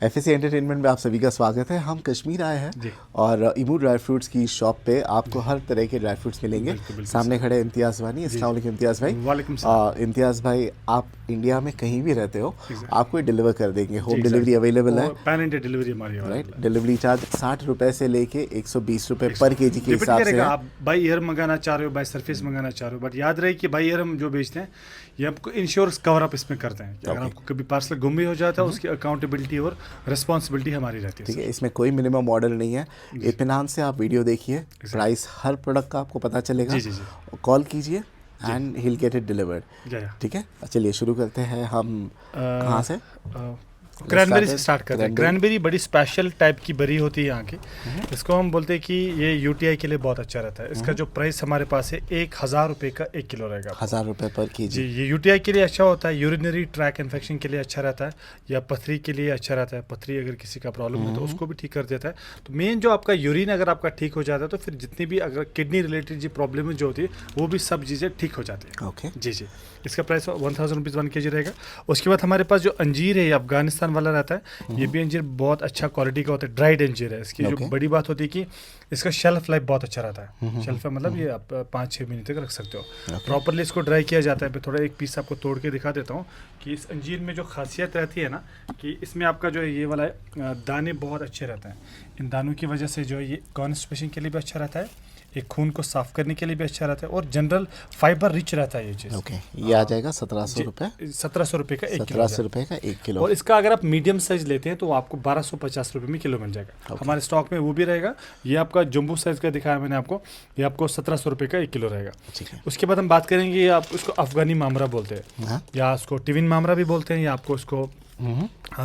FSC entertainment में आप सभी का स्वागत है। हम कश्मीर आए हैं और इमू ड्राई फ्रूट्स की शॉप पे आपको हर तरह के ड्राई फ्रूट्स मिलेंगे। बिल्कुल सामने खड़े इम्तियाज़ भाई। अस्सलाम वालेकुम इम्तियाज़ भाई। वालेकुम सलाम। इम्तियाज़ भाई, आप इंडिया में कहीं भी रहते हो आपको डिलीवर कर देंगे। होम डिलीवरी अवेलेबल है। पैन इंडिया डिलीवरी हमारी राइट। डिलीवरी चार्ज 60 रुपए से लेके 120 रुपए पर केजी के हिसाब से। आप बाई ईयर मंगाना चाह रहे हो, बाई सरफेस मंगाना चाह रहे हो, बट याद रहे कि बाई ईयर हम जो बेचते हैं ये आपको इंश्योरेंस कवर अप इसमें करते हैं कि अगर आपको कभी पार्सल गुम भी हो जाता है उसकी अकाउंटेबिलिटी और रिस्पॉन्सिबिलिटी हमारी रहती है। ठीक है, इसमें कोई मिनिमम ऑर्डर नहीं है। इत्मीनान से आप वीडियो देखिए, प्राइस हर प्रोडक्ट का आपको पता चलेगा। कॉल कीजिए and he will get it delivered. ठीक है, चलिए शुरू करते हैं। हम कहाँ से? क्रैनबेरी से स्टार्ट करते हैं। क्रैनबेरी बड़ी स्पेशल टाइप की बेरी होती है यहाँ की। इसको हम बोलते हैं कि ये यूटीआई के लिए बहुत अच्छा रहता है। इसका जो प्राइस हमारे पास है 1000 रुपये का 1 किलो रहेगा। 1000 रुपये पर केजी। जी, ये यूटीआई के लिए अच्छा होता है, यूरिनरी ट्रैक इन्फेक्शन के लिए अच्छा रहता है, या पथरी के लिए अच्छा रहता है। पथरी अगर किसी का प्रॉब्लम है तो उसको भी ठीक कर देता है। तो मेन जो आपका यूरिन अगर आपका ठीक हो जाता है तो फिर जितनी भी अगर किडनी रिलेटेड जो प्रॉब्लम जो होती है वो भी सब चीज़ें ठीक हो जाती है। ओके जी जी, इसका प्राइस 1000 रुपीज़ 1 kg रहेगा। उसके बाद हमारे पास जो अंजीर है ये अफगानिस्तान वाला रहता है। ये भी अंजीर बहुत अच्छा क्वालिटी का होता है, ड्राइड अंजीर है। इसकी जो बड़ी बात होती है कि इसका शेल्फ लाइफ बहुत अच्छा रहता है। शेल्फ मतलब ये आप 5-6 महीने तक रख सकते हो। प्रॉपरली इसको ड्राई किया जाता है। मैं थोड़ा एक पीस आपको तोड़ के दिखा देता हूँ कि इस अंजीर में जो खासियत रहती है ना कि इसमें आपका जो है ये वाला दाने बहुत अच्छे रहते हैं। इन दानों की वजह से जो है ये कॉन्स्टिपेशन के लिए भी अच्छा रहता है, एक खून को साफ करने के लिए भी अच्छा रहता है और जनरल फाइबर रिच रहता है ये चीज़। ओके, ये आ जाएगा 1700 रुपये। 1700 रुपये का 1 किलो। 1700 रुपये का 1 किलो। और इसका अगर आप मीडियम साइज लेते हैं तो आपको 1250 रुपये में किलो मिल जाएगा। हमारे स्टॉक में वो भी रहेगा। ये आपका जम्बू साइज का दिखाया मैंने आपको, ये आपको 1700 रुपये का 1 किलो रहेगा। उसके बाद हम बात करेंगे, आप उसको अफगानी मामरा बोलते हैं, या उसको टिविन मामरा भी बोलते हैं, या आपको उसको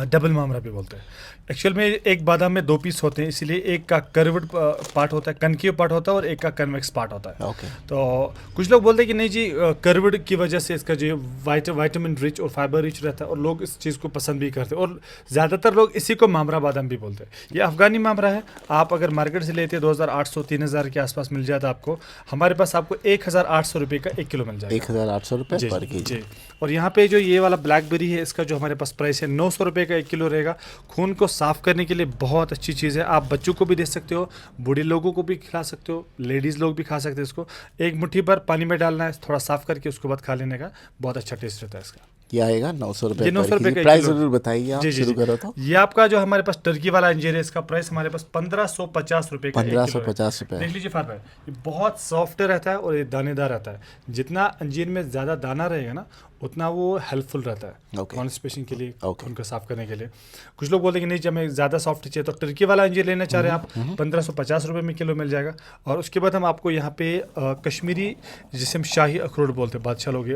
डबल मामरा भी बोलते हैं। एक्चुअल में एक बादाम में 2 पीस होते हैं, इसलिए एक का कर्व्ड पार्ट होता है, कनकेव पार्ट होता है, और एक का कन्वेक्स पार्ट होता है। तो कुछ लोग बोलते हैं कि नहीं जी, कर्व्ड की वजह से इसका जो विटामिन रिच और फाइबर रिच रहता है, और लोग इस चीज़ को पसंद भी करते हैं, और ज़्यादातर लोग इसी को मामरा बादाम भी बोलते हैं। ये अफगानी मामरा है। आप अगर मार्केट से लेते हैं 2800-3000 के आसपास मिल जाता है आपको। हमारे पास आपको 1800 रुपये का 1 किलो मिल जाएगा। 1800 रुपये पर केजी। और यहाँ पे जो ये वाला ब्लैकबेरी है, इसका जो हमारे पास प्राइस है 900 रुपये का 1 किलो रहेगा। खून को साफ करने के लिए बहुत अच्छी चीज़ है। आप बच्चों को भी दे सकते हो, बूढ़े लोगों को भी खिला सकते हो, लेडीज़ लोग भी खा सकते हैं इसको। एक मुट्ठी भर पानी में डालना है, थोड़ा साफ करके उसके बाद खा लेने का बहुत अच्छा टेस्ट रहता है इसका। ये आएगा 900 रुपये। 900 रुपये का प्राइस जरूर बताइए आप। जी शुरू करो तो। ये आपका जो हमारे पास टर्की वाला अंजीर है, इसका प्राइस हमारे पास 1550 रुपये का 1550 रुपये। देख लीजिए फार भाई, ये बहुत सॉफ्ट रहता है और ये दानेदार रहता है। जितना अंजीर में ज़्यादा दाना रहेगा ना उतना वो हेल्पफुल रहता है कॉन्स्टिपेशन के लिए, उनको साफ करने के लिए। कुछ लोग बोलते हैं कि नहीं जब हमें ज़्यादा सॉफ्ट चाहिए तो टर्की वाला अंजीर लेना चाह रहे हैं आप, 1550 रुपये में किलो मिल जाएगा। और उसके बाद हम आपको यहाँ पे कश्मीरी, जिसे हम शाही अखरोट बोलते हैं, बादशाह लोग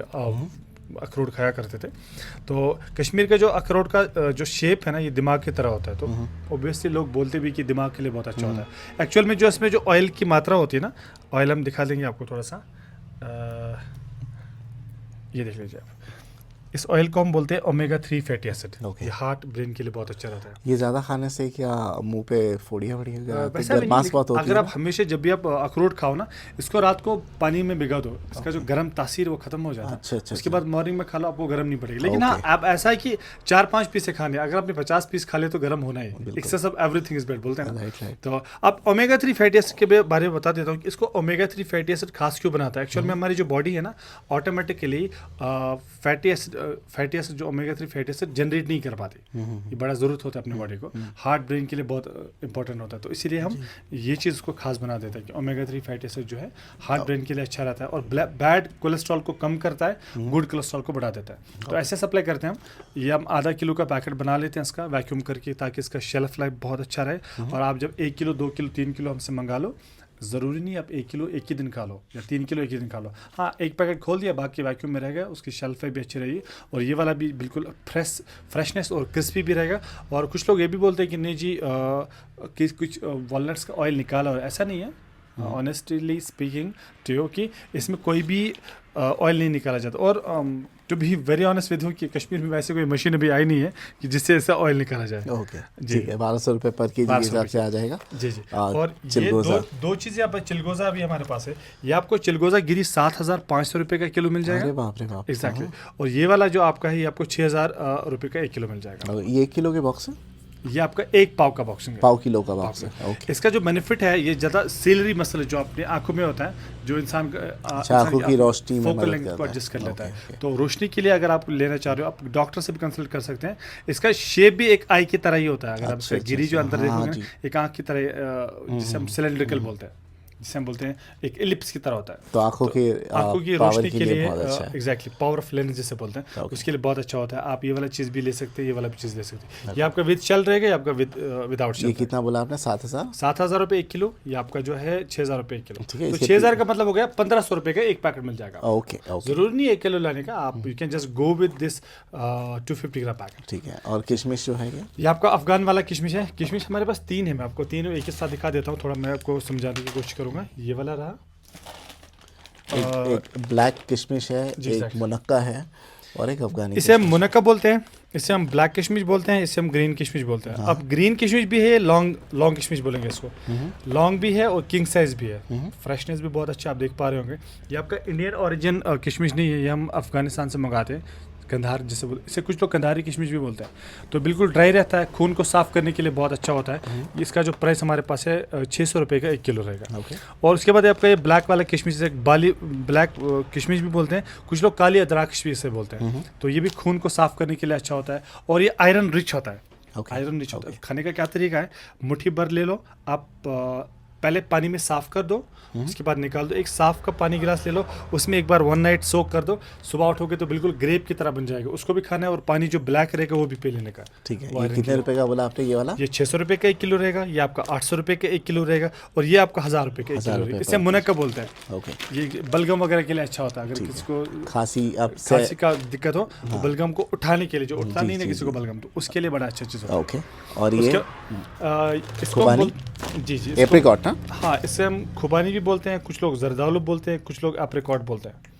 अखरोट खाया करते थे। तो कश्मीर का जो अखरोट का जो शेप है ना ये दिमाग की तरह होता है, तो ऑब्वियसली लोग बोलते भी कि दिमाग के लिए बहुत अच्छा होता है। एक्चुअल में जो इसमें जो ऑयल की मात्रा होती है ना, ऑयल हम दिखा देंगे आपको थोड़ा सा। ये देख लीजिए आप, इस ऑयल को हम बोलते हैं ओमेगा 3 फैटी एसिड। ये हार्ट ब्रेन के लिए बहुत अच्छा रहता है। ये ज़्यादा खाने से क्या मुंह पे फोड़ियाँ अगर आप हमेशा जब भी आप अखरोट खाओ ना, इसको रात को पानी में भिगा दो, इसका जो गर्म तासीर वो खत्म हो जाता है। उसके बाद मॉर्निंग में खा लो, आपको गर्म नहीं पड़ेगी। लेकिन हाँ, आप ऐसा है कि 4-5 पीस खाने, अगर आपने 50 पीस खा ले तो गर्म होना है। Excess of everything is bad बोलते हैं ना। तो अब ओमेगा 3 फैटी एसिड के बारे में बता देता हूँ कि इसको ओमेगा 3 फैटी एसिड खास क्यों बनाता है। एक्चुअल में हमारी जो बॉडी है ना ऑटोमेटिकली फैटी एसिड जो ओमेगा 3 फैटी एसिड जनरेट नहीं कर पाती। ये बड़ा ज़रूरत होता है अपने बॉडी को, हार्ट ब्रेन के लिए बहुत इंपॉर्टेंट होता है। तो इसीलिए हम ये चीज़ को खास बना देते हैं कि ओमेगा 3 फैटी एसिड जो है हार्ट ब्रेन के लिए अच्छा रहता है और बैड कोलेस्ट्रॉल को कम करता है, गुड कोलेस्ट्रॉल को बढ़ा देता है। तो ऐसे सप्लाई करते हैं हम। ये हम आधा किलो का पैकेट बना लेते हैं इसका वैक्यूम करके, ताकि इसका शेल्फ लाइफ बहुत अच्छा रहे। और आप जब 1 किलो 2 किलो 3 किलो हमसे मंगा लो, ज़रूरी नहीं आप 1 किलो एक ही दिन खा लो या 3 किलो एक ही दिन खा लो। हाँ, एक पैकेट खोल दिया, बाकी वैक्यूम में रहेगा, उसकी शेल्फ लाइफ भी अच्छी रहेगी। और ये वाला भी बिल्कुल फ्रेशनेस और क्रिस्पी भी रहेगा। और कुछ लोग ये भी बोलते हैं कि नहीं जी कि कुछ वॉलनट्स का ऑयल निकाला, और ऐसा नहीं है। ऑनेस्टली स्पीकिंग टू कि इसमें कोई भी ऑयल नहीं निकाला जाता। और to be very honest with you कि कश्मीर में वैसे कोई मशीन अभी आई नहीं है कि जिससे ऐसा ऑयल निकाला जाए। ओके जी, 1200 रुपये पर केजी के हिसाब से आ जाएगा। जी जी। और ये दो चीज़ें आप, चिलगोज़ा भी हमारे पास है। ये आपको चिलगोज़ा गिरी 7500 रुपये का किलो मिल जाएगा। अरे बाप रे बाप। एग्जैक्टली। और ये वाला जो आपका है ये आपको 6000 रुपये का 1 किलो मिल जाएगा। ये 1 किलो के बॉक्स है? ये आपका 1 पाव का बॉक्सिंग है, पाव किलो का बॉक्स है। ओके। इसका जो बेनिफिट है, ये ज़्यादा सीलरी मसल जो अपनी आंखों में होता है, जो इंसान आंखों की रोशनी में फोकल लेंथ को एडजस्ट कर लेता है। तो रोशनी के लिए अगर आप लेना चाह रहे हो, आप डॉक्टर से भी कंसल्ट कर सकते हैं। इसका शेप भी एक आई की तरह ही होता है। अगर आप इसका गिरी जो अंदर देखोगे, एक आंख की तरह, जिसे हम सिलेंड्रिकल बोलते हैं, जिसे हम बोलते हैं एक इलिप्स की तरह होता है। तो आंखों की रोशनी के लिए एग्जैक्टली पावर ऑफ लेंस जिसे बोलते हैं, उसके लिए बहुत अच्छा होता है। आप ये वाला चीज़ भी ले सकते हैं, ये वाला भी चीज़ ले सकते हैं। ये आपका विद चल रहेगा, ये आपका विदाउट चल। ये कितना बोला आपने? 7,000 रुपये 1 किलो। ये आपका जो है 6,000 रुपये 1 किलो। तो 6,000 का मतलब हो गया 1,500 रुपये का एक पैकेट मिल जाएगा। ओके। जरूरी नहीं 1 किलो लाने का, आप you can just go with this 250 gram packet. ठीक है। और किशमिश जो है ये आपका अफगान वाला किशमिश है। किशमिश हमारे पास 3 है, मैं आपको 3 एक साथ दिखा देता हूँ, थोड़ा मैं आपको समझाने की कोशिश करूँगा। ये वाला रहा, एक ब्लैक किशमिश है, एक मुनक्का है और एक अफगानी। इसे हम मुनक्का बोलते हैं, इसे हम ब्लैक किशमिश बोलते हैं, इसे हम ग्रीन किशमिश बोलते हैं। अब ग्रीन किशमिश भी है, लॉन्ग किशमिश बोलेंगे इसको। लॉन्ग भी है और किंग साइज भी है। फ्रेशनेस भी बहुत अच्छा आप देख पा रहे होंगे। ये आपका इंडियन ओरिजिन किशमिश नहीं है, ये हम अफगानिस्तान से मंगाते हैं। कंधार जिसे इसे कुछ लोग कंधारी किशमिश भी बोलते हैं। तो बिल्कुल ड्राई रहता है, खून को साफ करने के लिए बहुत अच्छा होता है। इसका जो प्राइस हमारे पास है 600 रुपये का 1 किलो रहेगा। और उसके बाद आपका ये ब्लैक वाला किशमिश, बाली ब्लैक किशमिश भी बोलते हैं, कुछ लोग काली अदरक भी इसे बोलते हैं। तो ये भी खून को साफ करने के लिए अच्छा होता है और ये आयरन रिच होता है। आयरन रिच होता है। खाने का क्या तरीका है, मुट्ठी भर ले लो आप, पहले पानी में साफ कर दो, उसके बाद निकाल दो। एक साफ का पानी गिलास ले लो, उसमें एक बार 1 नाइट सोक कर दो, सुबह उठोगे तो बिल्कुल ग्रेप की तरह बन जाएगा। उसको भी खाना है और पानी जो ब्लैक रहेगा वो भी पी लेने का। ठीक है। ये कितने रुपए का बोला आपने? ये वाला ये 600 रुपये का 1 किलो रहेगा, ये आपका 800 रुपये का 1 किलो रहेगा और ये आपका 1000 रुपये का 1 किलो रहेगा। इसे मुनक्का बोलते हैं। ये बलगम वगैरह के लिए अच्छा होता है। अगर किसी को खांसी का दिक्कत हो तो बलगम को उठाने के लिए, जो उठता नहीं है किसी को बलगम, तो उसके लिए बड़ा अच्छा चीज़ होता है। ओके। और ये इसको जी एप्रिकॉट ना? हाँ, इससे हम खुबानी भी बोलते हैं, कुछ लोग जरदालू बोलते हैं, कुछ लोग एप्रिकॉट बोलते हैं।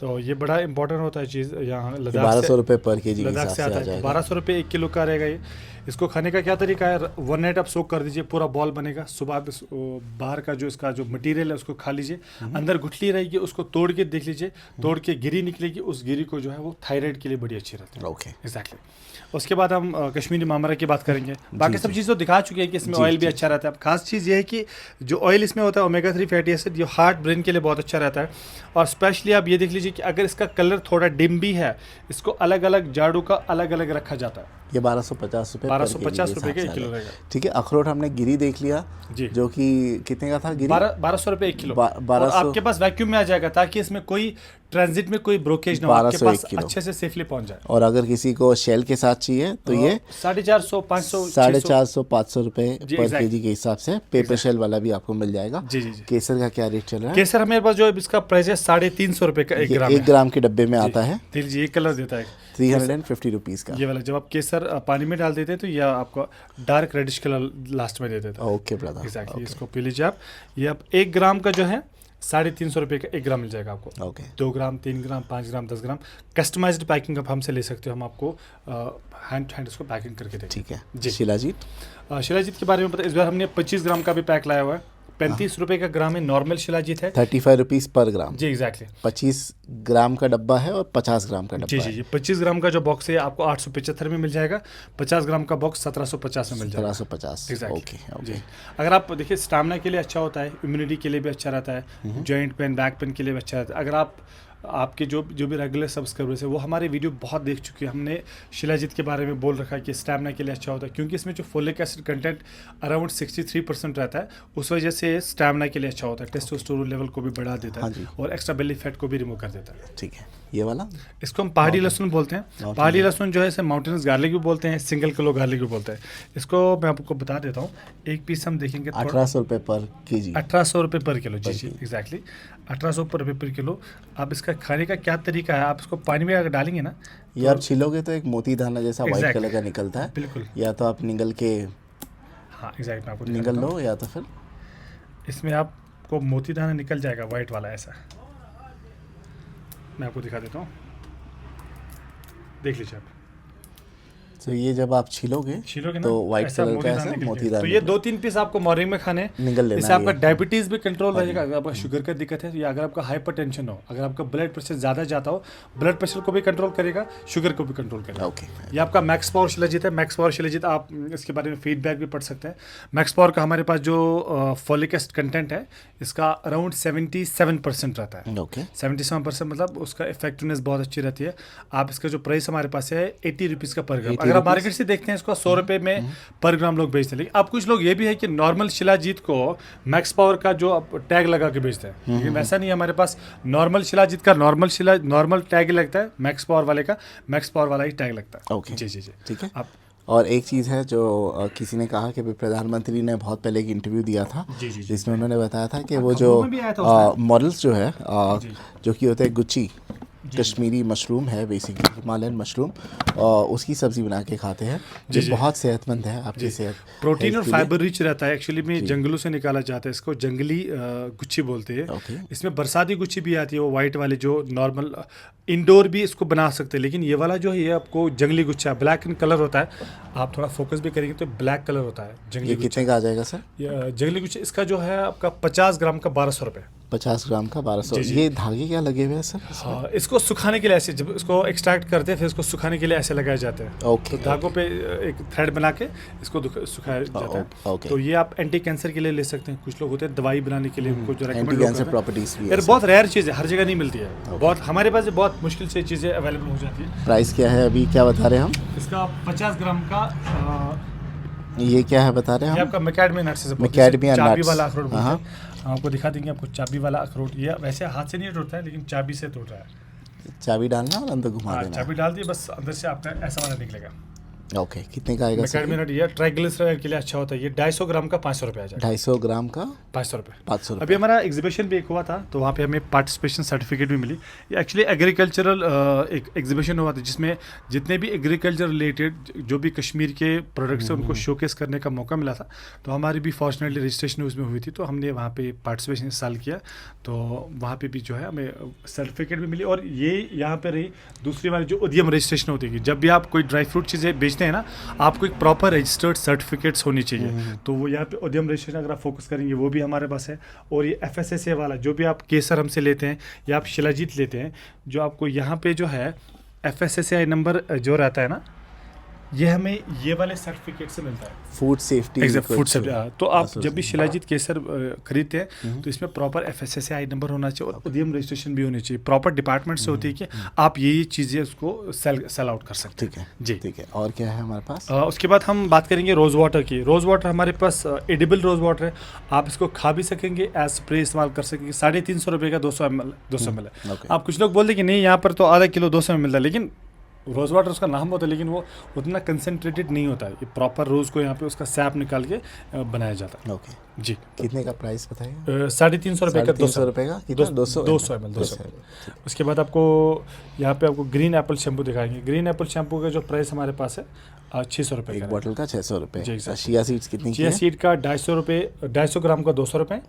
तो ये बड़ा इंपॉर्टेंट होता है चीज़। यहाँ लद्दाख 1200 रुपये पर केजी लद्दाख से आता है। 1200 रुपये 1 किलो का रहेगा ये। इसको खाने का क्या तरीका है, 1 नाइट आप सोक कर दीजिए, पूरा बॉल बनेगा। सुबह आप बाहर का जो इसका जो मटेरियल है उसको खा लीजिए, अंदर गुठली रहेगी, उसको तोड़ के देख लीजिए, तोड़ के गिरी निकलेगी। उस गिरी को जो है वो थायराइड के लिए बड़ी अच्छी रहती है। Okay, exactly. उसके बाद हम कश्मीरी मामरा की बात करेंगे। बाकी सब चीज़ तो दिखा चुके हैं कि इसमें ऑयल भी अच्छा रहता है। अब खास चीज़ ये है कि जो ऑयल इसमें होता है ओमेगा 3 फैटी एसिड, ये हार्ट ब्रेन के लिए बहुत अच्छा रहता है। और स्पेशली आप ये देख लीजिए कि अगर इसका कलर थोड़ा डिम भी है, इसको अलग अलग जाड़ू का अलग अलग रखा जाता है। ये 1250 रुपये 1250 रुपये का 1 किलो रहेगा। ठीक है। अखरोट हमने गिरी देख लिया जी, जो कि कितने का था गिरी? 1200 रुपये 1 किलो। 1200 आपके पास वैक्यूम में आ जाएगा, ताकि इसमें कोई ट्रांजिट में कोई ब्रोकेज ना हो, आपके पास अच्छे से सेफली पहुंच जाए। और अगर किसी को शेल के साथ चाहिए तो ये 450 500 450 500 रुपये पर केजी के हिसाब से पेपर शेल वाला भी आपको मिल जाएगा। जी जी। केसर का क्या रेट चल रहा है? केसर हमारे पास जो है इसका प्राइस है 350 रुपये का 1 ग्राम। 1 ग्राम के डब्बे में आता है। ये कलर देता है 350 रुपीज़ का। ये वाला जब आप केसर पानी में डाल देते हैं तो ये आपको डार्क रेडिश कलर लास्ट में दे देता है। Okay brother, exactly. इसको पी लीजिए आप। ये आप 1 ग्राम का जो है 350 रुपये का 1 ग्राम मिल जाएगा आपको। ओके। 2 ग्राम 3 ग्राम 5 ग्राम 10 ग्राम कस्टमाइज्ड पैकिंग आप हमसे ले सकते हो। हम आपको हैंड इसको पैकिंग करके देंगे। ठीक है जी। शिलाजीत शिलाजीत के बारे में पता, इस बार हमने 25 ग्राम का भी पैक लाया हुआ है। 35 रुपये का ग्राम है, नॉर्मल शिलाजीत है। 35 रुपीज़ पर ग्राम। जी एग्जैक्टली। 25 ग्राम का डब्बा है और 50 ग्राम का डब्बा जी। 25 ग्राम का जो बॉक्स है आपको 875 में मिल जाएगा। 50 ग्राम का बॉक्स 1750 में मिल जाएगा। 1750। ओके। अगर आप देखिए स्टैमिना के लिए अच्छा होता है, इम्यूनिटी के लिए भी अच्छा रहता है, जॉइंट पेन बैक पेन के लिए भी अच्छा रहता है। अगर आपके जो भी रेगुलर सब्सक्राइबर्स है वो हमारे वीडियो बहुत देख चुके हैं, हमने शिलाजीत के बारे में बोल रखा है कि स्टैमिना के लिए अच्छा होता है, क्योंकि इसमें जो फोलिक एसिड कंटेंट अराउंड 63% रहता है, उस वजह से स्टैमिना के लिए अच्छा होता है। टेस्टोस्टेरोन लेवल को भी बढ़ा देता है और एक्स्ट्रा बेली फैट को भी रिमूव कर देता है। ठीक है। ये वाला इसको हम पहाड़ी लहसुन बोलते हैं। पहाड़ी लहसुन जो है इसे माउंटेन्स गार्लिक भी बोलते हैं, सिंगल किलो गार्लिक भी बोलते हैं। इसको मैं आपको बता देता हूँ, एक पीस हम देखेंगे 1800 रुपये पर केजी। 1800 रुपये पर किलो। जी एग्जैक्टली 1800 रुपये पर किलो। आप इसका खाने का क्या तरीका है, आप इसको पानी में अगर डालेंगे ना, ये आप छिलोगे तो एक मोती दाना जैसा व्हाइट कलर का निकलता है। बिल्कुल। या तो आप निगल के एग्जैक्ट आपको निगल लो, या तो फिर इसमें आपको मोती दाना निकल जाएगा वाइट वाला। ऐसा मैं आपको दिखा देता हूँ, देख लीजिए आप। तो ये जब आप छीलोगे ना, तो व्हाइट कलर का ऐसा मोतीदार, तो ये 2-3 पीस आपको मॉर्निंग में खाने, इससे आपका डायबिटीज भी कंट्रोल रहेगा। अगर आपका शुगर का दिक्कत है या अगर आपका हाइपरटेंशन हो, अगर आपका ब्लड प्रेशर ज़्यादा जाता हो, ब्लड प्रेशर को भी कंट्रोल करेगा, शुगर को भी कंट्रोल करेगा। ओके, ये आपका मैक्स पावर शिलाजीत है। मैक्स पावर शिलाजीत आप इसके बारे में फीडबैक भी पढ़ सकते हैं। मैक्स पावर का हमारे पास जो फॉलिक एसिड कंटेंट है इसका अराउंड 77% रहता है। ओके, 77% मतलब उसका इफेक्टिवनेस बहुत अच्छी रहती है। आप इसका जो प्राइस हमारे पास है 80 रुपीज़ का पर ग्राम। अगर आप मार्केट से देखते हैं इसको 100 रुपये में पर ग्राम लोग बेचते हैं, लेकिन अब कुछ लोग ये भी है कि नॉर्मल शिलाजीत को मैक्स पावर का जो टैग लगा के बेचते हैं, लेकिन वैसा नहीं है। हमारे पास नॉर्मल शिलाजीत का नॉर्मल टैग लगता है, मैक्स पावर वाले का मैक्स पावर वाला ही टैग लगता है। ओके, जी जी जी, ठीक है। आप और एक चीज़ है जो किसी ने कहा कि प्रधानमंत्री ने बहुत पहले एक इंटरव्यू दिया था जिसमें उन्होंने बताया था कि वो जो मॉडल्स जो है जो कि होते हैं गुच्ची कश्मीरी मशरूम है, बेसिकली हिमालयन मशरूम, उसकी सब्जी बना के खाते हैं जो बहुत सेहतमंद है आपकी सेहत, प्रोटीन और फाइबर रिच रहता है। एक्चुअली में जंगलों से निकाला जाता है, इसको जंगली गुच्छी बोलते हैं। इसमें बरसाती गुच्छी भी आती है, वो वाइट वाली जो नॉर्मल इंडोर भी इसको बना सकते हैं, लेकिन ये वाला जो है ये आपको जंगली गुच्छा ब्लैक इन कलर होता है। आप थोड़ा फोकस भी करेंगे तो ब्लैक कलर होता है जंगली गुच्छा। कितने का आ जाएगा सर? जंगली गुच्छा इसका जो है आपका 50 ग्राम का 1200 रुपये। 50 ग्राम का 1200। ये धागे क्या लगे हुए हैं सर? हाँ, इसको सुखाने के लिए ऐसे, जब इसको एक्सट्रैक्ट करते हैं फिर इसको सुखाने के लिए ऐसे लगाए जाते हैं। ओके, तो धागों पे एक थ्रेड बना के इसको सुखाया जाता है। ओके, तो ये आप एंटी कैंसर के लिए ले सकते हैं। कुछ लोग होते हैं दवाई बनाने के लिए, उनको जो एंटी कैंसर प्रॉपर्टीज भी है। बहुत रेयर चीज़ है, हर जगह नहीं मिलती है। बहुत हमारे पास बहुत मुश्किल से चीज़ें अवेलेबल हो जाती है। प्राइस क्या है अभी, क्या बता रहे हैं हम? इसका 50 ग्राम का ये क्या है बता रहे हैं हम? आपका मैकेडमिया नट्स है, मैकेडमिया नट्स, चाबी वाला अखरोट बोलते हैं। आपको दिखा देंगे, आपको चाबी वाला अखरोट। ये वैसे हाथ से नहीं टूटता है, लेकिन चाबी से टूट रहा है। चाबी डालना और अंदर घुमा देना। चाबी डाल दी बस, अंदर से आपका ऐसा वाला निकलेगा। ओके, कितने का आएगा? मैकेडमिया नट ये ट्राइग्लिसराइड के लिए अच्छा होता है। ये 250 ग्राम का 500 रुपये आ जाएगा। 250 ग्राम का 500 रुपये। 500 रुपये। अभी हमारा एग्जीबिशन भी एक हुआ था, तो वहाँ पे हमें पार्टिसिपेशन सर्टिफिकेट भी मिली। ये एक्चुअली एग्रीकल्चरल एक एग्जीबिशन हुआ था जिसमें जितने भी एग्रीकल्चर रिलेटेड जो भी कश्मीर के प्रोडक्ट्स हैं उनको शोकेस करने का मौका मिला था। तो हमारी भी फॉर्चुनेटली रजिस्ट्रेशन उसमें हुई थी, तो हमने वहाँ पे पार्टिसिपेशन इस साल किया। तो वहाँ पे भी जो है हमें सर्टिफिकेट भी मिली। और ये यहाँ पे रही दूसरी वाली जो उद्यम रजिस्ट्रेशन होती है, जब भी आप कोई ड्राई फ्रूट चीज़ें बेचते हैं ना, आपको एक प्रॉपर रजिस्टर्ड सर्टिफिकेट्स होनी चाहिए। तो वो यहाँ पे उद्यम रजिस्ट्रेशन अगर आप फोकस करेंगे वो भी हमारे पास है। और ये FSSAI वाला जो भी आप केसर हमसे लेते हैं या आप शिलाजीत लेते हैं, जो आपको यहाँ पे जो है FSSAI नंबर जो रहता है ना, ये हमें ये वाले सर्टिफिकेट से मिलता है, फूड सेफ्टी। Food safety. तो आप जब भी शिलाजीत केसर खरीदते हैं तो इसमें प्रॉपर FSSAI नंबर होना चाहिए और उद्यम रजिस्ट्रेशन भी होनी चाहिए। प्रॉपर डिपार्टमेंट से होती है कि आप ये चीज़ें उसको सेल आउट कर सकते हैं। ठीक है जी, ठीक है। और क्या है हमारे पास? उसके बाद हम बात करेंगे रोज़ वाटर की। रोज़ वाटर हमारे पास एडिबल रोज़ वाटर है। आप इसको खा भी सकेंगे, एज स्प्रे इस्तेमाल कर सकेंगे। 350 रुपये का 200 ml है। आप कुछ लोग बोलते हैं कि नहीं यहाँ पर तो आधा किलो 200 में मिलता है, लेकिन रोज़ वाटर उसका नाम होता है, लेकिन वो उतना कंसनट्रेटेड नहीं होता है। ये प्रॉपर रोज़ को यहाँ पे उसका सैप निकाल के बनाया जाता है। ओके जी। कितने का प्राइस बताइए? 350 रुपये का 200 रुपये का 200 ml। उसके बाद आपको यहाँ पे आपको ग्रीन एप्पल शैम्पू दिखाएंगे। ग्रीन एप्पल शैम्पू का जो प्राइस हमारे पास है 600 रुपये एक बॉटल का 600 रुपये। जी, चिया सीड्स कितनी? चिया सीड का 250 रुपये, 250 ग्राम का 200 रुपये।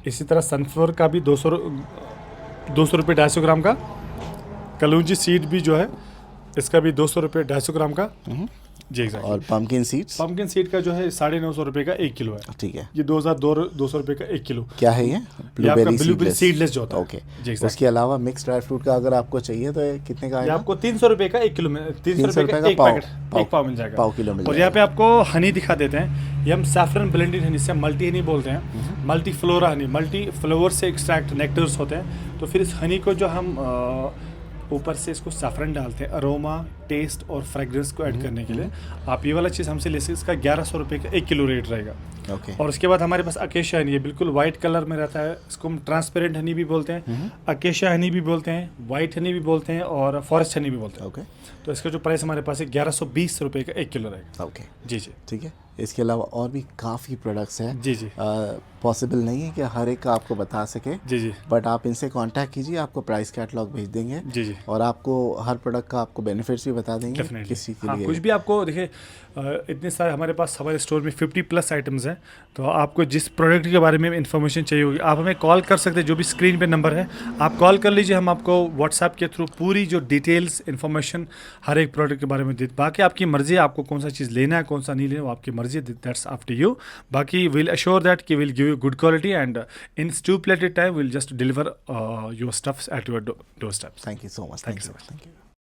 इसी तरह सनफ्लावर का भी 200 रुपये 250 ग्राम का। कलौंजी सीड भी जो है इसका भी 200 रुपये 250 ग्राम का। जी एग्जैक्टली। और पम्पकिन सीड का जो है 950 रुपये का 1 किलो है। ठीक है। ये 2200 रुपये का 1 किलो। क्या है ये? ब्लूबेरी सीडलेस जो होता है। ओके जी। उसके अलावा मिक्स ड्राई फ्रूट का अगर आपको चाहिए तो कितने का आएगा? आपको 300 रुपये का 1 किलो में 300 रुपये का एक पैकेट, एक पाव मिल जाएगा। पाव किलो मिल जाएगा। और यहाँ पे आपको हनी दिखा देते हैं। ये हम सैफरन ब्लेंडेड हनी से मल्टी हनी बोलते हैं। Multi flora Honey, multi flower से एक्सट्रैक्ट नेक्टर्स होते हैं। तो फिर इस हनी को जो हम ऊपर से इसको सैफरन डालते हैं अरोमा, टेस्ट और फ्रेग्रेंस को ऐड करने के लिए। आप ये वाला चीज़ हमसे ले सकते। इसका 1100 रुपये का 1 किलो रेट रहेगा। ओके। और उसके बाद हमारे पास अकेशिया हनी है, बिल्कुल वाइट कलर में रहता है। इसको हम ट्रांसपेरेंट हनी भी बोलते हैं, अकेशिया हनी भी बोलते हैं, वाइट हनी भी बोलते हैं और फॉरेस्ट हनी भी बोलते हैं। ओके। तो इसका जो प्राइस हमारे पास है 1120 रुपये का 1 किलो रहेगा। ओके जी जी, ठीक है। इसके अलावा और भी काफ़ी प्रोडक्ट्स हैं। जी जी। पॉसिबल नहीं है कि हर एक का आपको बता सके। जी जी। बट आप इनसे कांटेक्ट कीजिए, आपको प्राइस कैटलॉग भेज देंगे। जी जी। और आपको हर प्रोडक्ट का आपको बेनिफिट्स भी बता देंगे किस चीज़ के लिए। कुछ भी आपको देखिए, इतने सारे हमारे पास हमारे स्टोर में 50+ आइटम्स हैं, तो आपको जिस प्रोडक्ट के बारे में इन्फॉर्मेशन चाहिए होगी आप हमें कॉल कर सकते हैं। जो भी स्क्रीन पे नंबर है आप कॉल कर लीजिए, हम आपको व्हाट्सएप के थ्रू पूरी जो डिटेल्स इन्फॉर्मेशन हर एक प्रोडक्ट के बारे में दे। बाकी आपकी मर्ज़ी है, आपको कौन सा चीज़ लेना है कौन सा नहीं लेना वो आपकी मर्ज़ी है, दैट्स अप टू यू। बाकी विल अश्योर दैट कि will give you good quality and in stipulated time we'll just deliver your stuffs at your doorsteps. Thank you so much. Thank you so much. Thank you.